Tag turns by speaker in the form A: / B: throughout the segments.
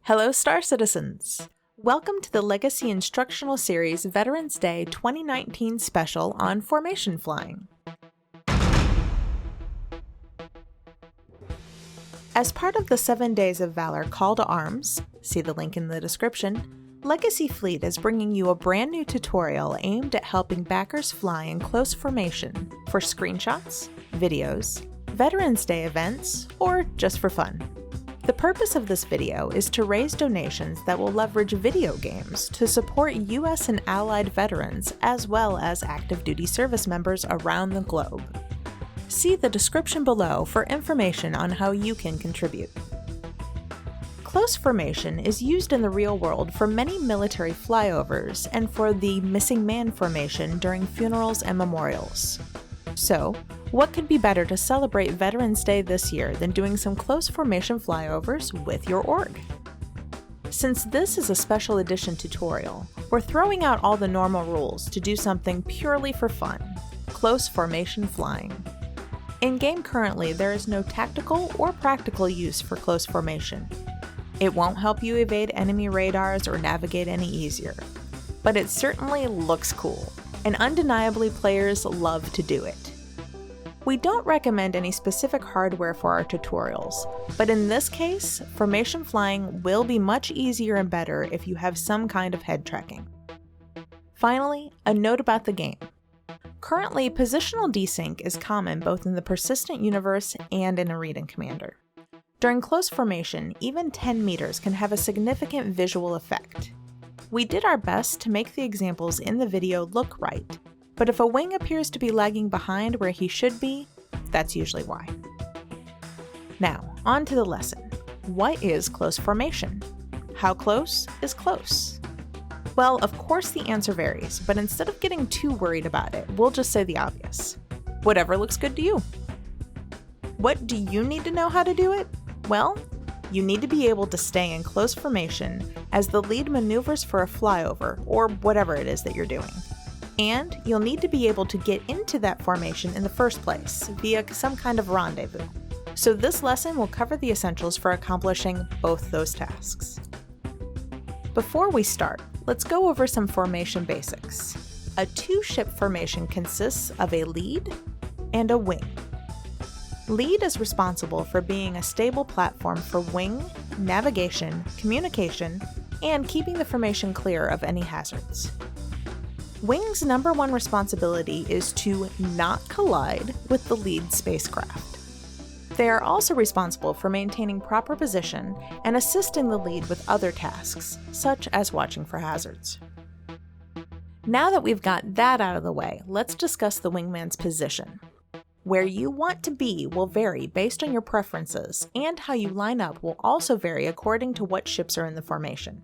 A: Hello, Star Citizens! Welcome to the Legacy Instructional Series Veterans Day 2019 special on formation flying. As part of the 7 Days of Valor Call to Arms, see the link in the description, Legacy Fleet is bringing you a brand new tutorial aimed at helping backers fly in close formation for screenshots, videos, Veterans Day events, or just for fun. The purpose of this video is to raise donations that will leverage video games to support US and Allied veterans as well as active duty service members around the globe. See the description below for information on how you can contribute. Close formation is used in the real world for many military flyovers and for the missing man formation during funerals and memorials. So, what could be better to celebrate Veterans Day this year than doing some close formation flyovers with your org? Since this is a special edition tutorial, we're throwing out all the normal rules to do something purely for fun: close formation flying. In-game currently, there is no tactical or practical use for close formation. It won't help you evade enemy radars or navigate any easier, but it certainly looks cool, and undeniably players love to do it. We don't recommend any specific hardware for our tutorials, but in this case, formation flying will be much easier and better if you have some kind of head tracking. Finally, a note about the game. Currently, positional desync is common both in the persistent universe and in a read-in commander. During close formation, even 10 meters can have a significant visual effect. We did our best to make the examples in the video look right, but if a wing appears to be lagging behind where he should be, that's usually why. Now, on to the lesson. What is close formation? How close is close? Well, of course the answer varies, but instead of getting too worried about it, we'll just say the obvious. Whatever looks good to you. What do you need to know how to do it? Well, you need to be able to stay in close formation as the lead maneuvers for a flyover, or whatever it is that you're doing. And you'll need to be able to get into that formation in the first place via some kind of rendezvous. So this lesson will cover the essentials for accomplishing both those tasks. Before we start, let's go over some formation basics. A two-ship formation consists of a lead and a wing. Lead is responsible for being a stable platform for wing, navigation, communication, and keeping the formation clear of any hazards. Wing's number one responsibility is to not collide with the lead spacecraft. They are also responsible for maintaining proper position and assisting the lead with other tasks, such as watching for hazards. Now that we've got that out of the way, let's discuss the wingman's position. Where you want to be will vary based on your preferences, and how you line up will also vary according to what ships are in the formation.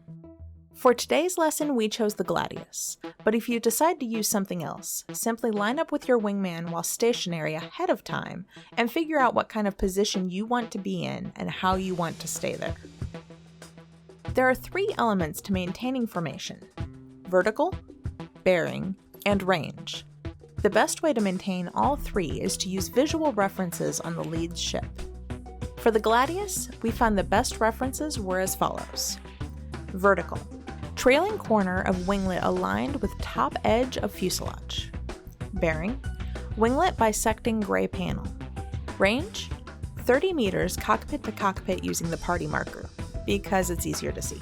A: For today's lesson, we chose the Gladius, but if you decide to use something else, simply line up with your wingman while stationary ahead of time and figure out what kind of position you want to be in and how you want to stay there. There are 3 elements to maintaining formation: vertical, bearing, and range. The best way to maintain all 3 is to use visual references on the lead ship. For the Gladius, we found the best references were as follows. Vertical: trailing corner of winglet aligned with top edge of fuselage. Bearing: winglet bisecting gray panel. Range: 30 meters cockpit to cockpit using the party marker, because it's easier to see.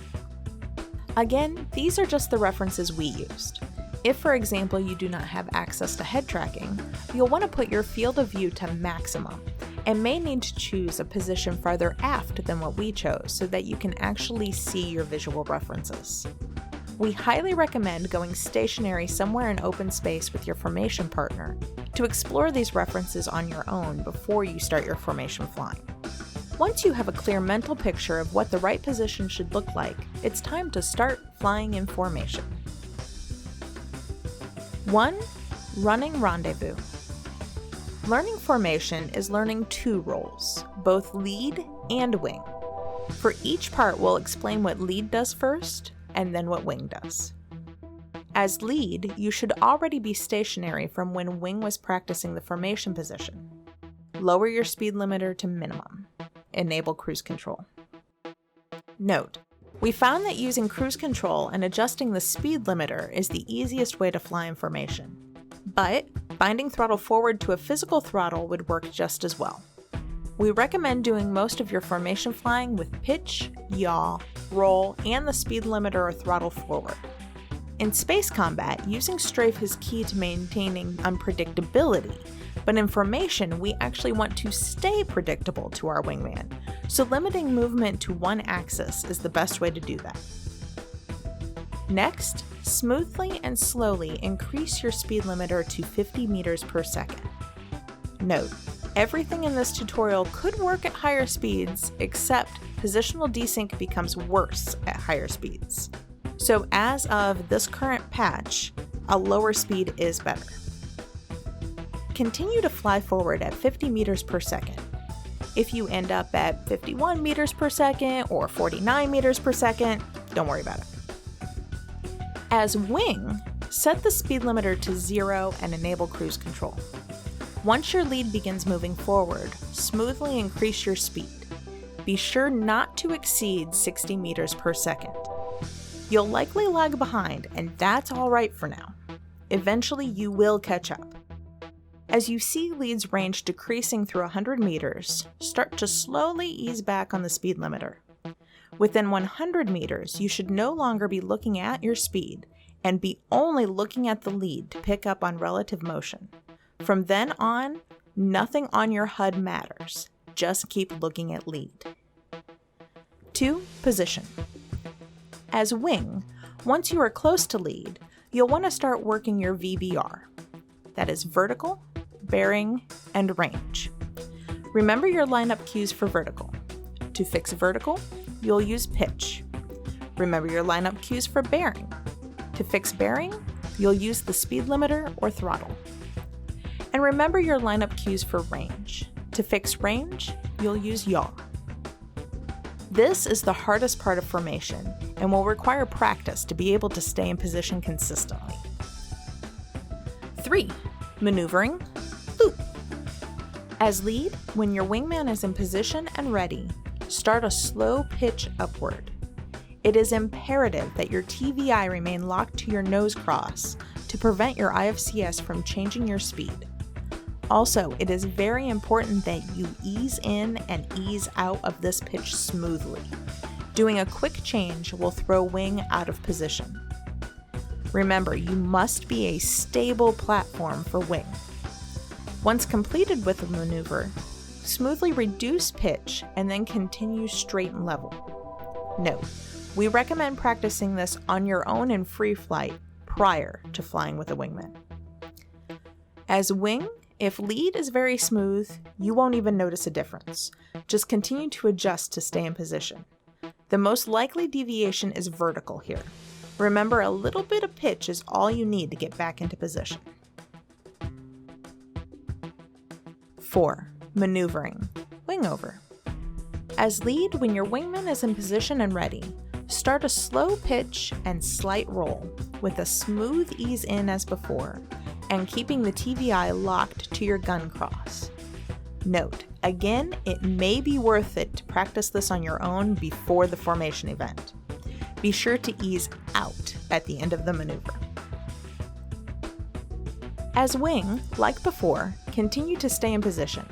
A: Again, these are just the references we used. If, for example, you do not have access to head tracking, you'll want to put your field of view to maximum, and may need to choose a position farther aft than what we chose so that you can actually see your visual references. We highly recommend going stationary somewhere in open space with your formation partner to explore these references on your own before you start your formation flying. Once you have a clear mental picture of what the right position should look like, it's time to start flying in formation. 1. Running rendezvous. Learning formation is learning 2 roles, both lead and wing. For each part, we'll explain what lead does first, and then what wing does. As lead, you should already be stationary from when wing was practicing the formation position. Lower your speed limiter to minimum. Enable cruise control. Note: We found that using cruise control and adjusting the speed limiter is the easiest way to fly in formation. But binding throttle forward to a physical throttle would work just as well. We recommend doing most of your formation flying with pitch, yaw, roll, and the speed limiter or throttle forward. In space combat, using strafe is key to maintaining unpredictability, but in formation, we actually want to stay predictable to our wingman, so limiting movement to one axis is the best way to do that. Next, smoothly and slowly increase your speed limiter to 50 meters per second. Note, everything in this tutorial could work at higher speeds, except positional desync becomes worse at higher speeds. So as of this current patch, a lower speed is better. Continue to fly forward at 50 meters per second. If you end up at 51 meters per second or 49 meters per second, don't worry about it. As wing, set the speed limiter to 0 and enable cruise control. Once your lead begins moving forward, smoothly increase your speed. Be sure not to exceed 60 meters per second. You'll likely lag behind, and that's alright for now. Eventually you will catch up. As you see leads range decreasing through 100 meters, start to slowly ease back on the speed limiter. Within 100 meters, you should no longer be looking at your speed and be only looking at the lead to pick up on relative motion. From then on, nothing on your HUD matters. Just keep looking at lead. 2. Position. As wing, once you are close to lead, you'll want to start working your VBR. That is vertical, bearing, and range. Remember your lineup cues for vertical. To fix vertical, you'll use pitch. Remember your lineup cues for bearing. To fix bearing, you'll use the speed limiter or throttle. And remember your lineup cues for range. To fix range, you'll use yaw. This is the hardest part of formation and will require practice to be able to stay in position consistently. 3. Maneuvering, loop. As lead, when your wingman is in position and ready, start a slow pitch upward. It is imperative that your TVI remain locked to your nose cross to prevent your IFCS from changing your speed. Also, it is very important that you ease in and ease out of this pitch smoothly. Doing a quick change will throw wing out of position. Remember, you must be a stable platform for wing. Once completed with the maneuver, smoothly reduce pitch and then continue straight and level. Note, we recommend practicing this on your own in free flight prior to flying with a wingman. As wing, if lead is very smooth, you won't even notice a difference. Just continue to adjust to stay in position. The most likely deviation is vertical here. Remember, a little bit of pitch is all you need to get back into position. 4. Maneuvering, wing over. As lead, when your wingman is in position and ready, start a slow pitch and slight roll with a smooth ease in as before, and keeping the TVI locked to your gun cross. Note, again, it may be worth it to practice this on your own before the formation event. Be sure to ease out at the end of the maneuver. As wing, like before, continue to stay in position.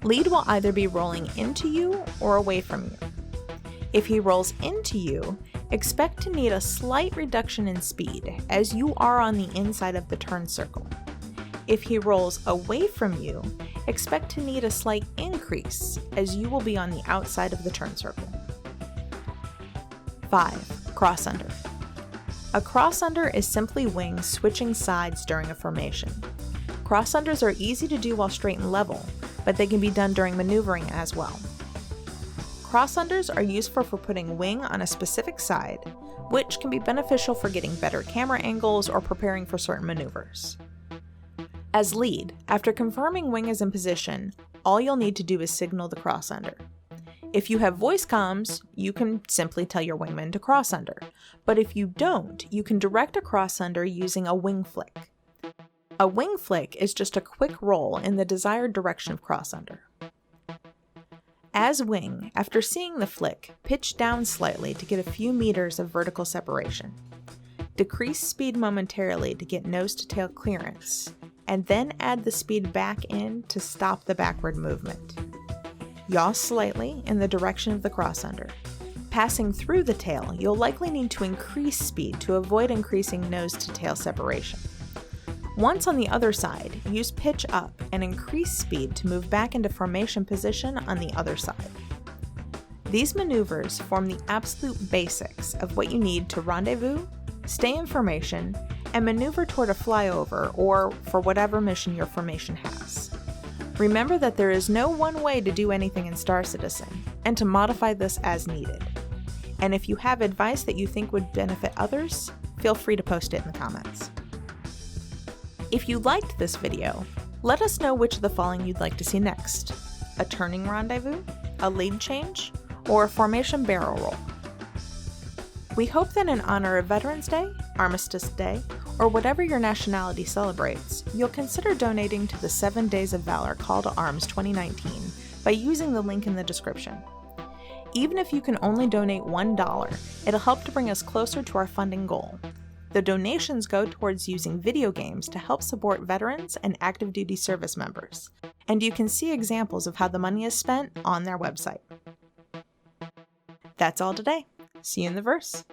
A: Lead will either be rolling into you or away from you. If he rolls into you, expect to need a slight reduction in speed as you are on the inside of the turn circle. If he rolls away from you, expect to need a slight increase as you will be on the outside of the turn circle. 5. Crossunder. A crossunder is simply wings switching sides during a formation. Crossunders are easy to do while straight and level, but they can be done during maneuvering as well. Crossunders are useful for putting wing on a specific side, which can be beneficial for getting better camera angles or preparing for certain maneuvers. As lead, after confirming wing is in position, all you'll need to do is signal the crossunder. If you have voice comms, you can simply tell your wingman to crossunder, but if you don't, you can direct a crossunder using a wing flick. A wing flick is just a quick roll in the desired direction of crossunder. As wing, after seeing the flick, pitch down slightly to get a few meters of vertical separation. Decrease speed momentarily to get nose-to-tail clearance, and then add the speed back in to stop the backward movement. Yaw slightly in the direction of the crossunder. Passing through the tail, you'll likely need to increase speed to avoid increasing nose-to-tail separation. Once on the other side, use pitch up and increase speed to move back into formation position on the other side. These maneuvers form the absolute basics of what you need to rendezvous, stay in formation, and maneuver toward a flyover or for whatever mission your formation has. Remember that there is no one way to do anything in Star Citizen, and to modify this as needed. And if you have advice that you think would benefit others, feel free to post it in the comments. If you liked this video, let us know which of the following you'd like to see next: a turning rendezvous, a lead change, or a formation barrel roll. We hope that in honor of Veterans Day, Armistice Day, or whatever your nationality celebrates, you'll consider donating to the 7 Days of Valor Call to Arms 2019 by using the link in the description. Even if you can only donate $1, it'll help to bring us closer to our funding goal. The donations go towards using video games to help support veterans and active duty service members, and you can see examples of how the money is spent on their website. That's all today. See you in the verse.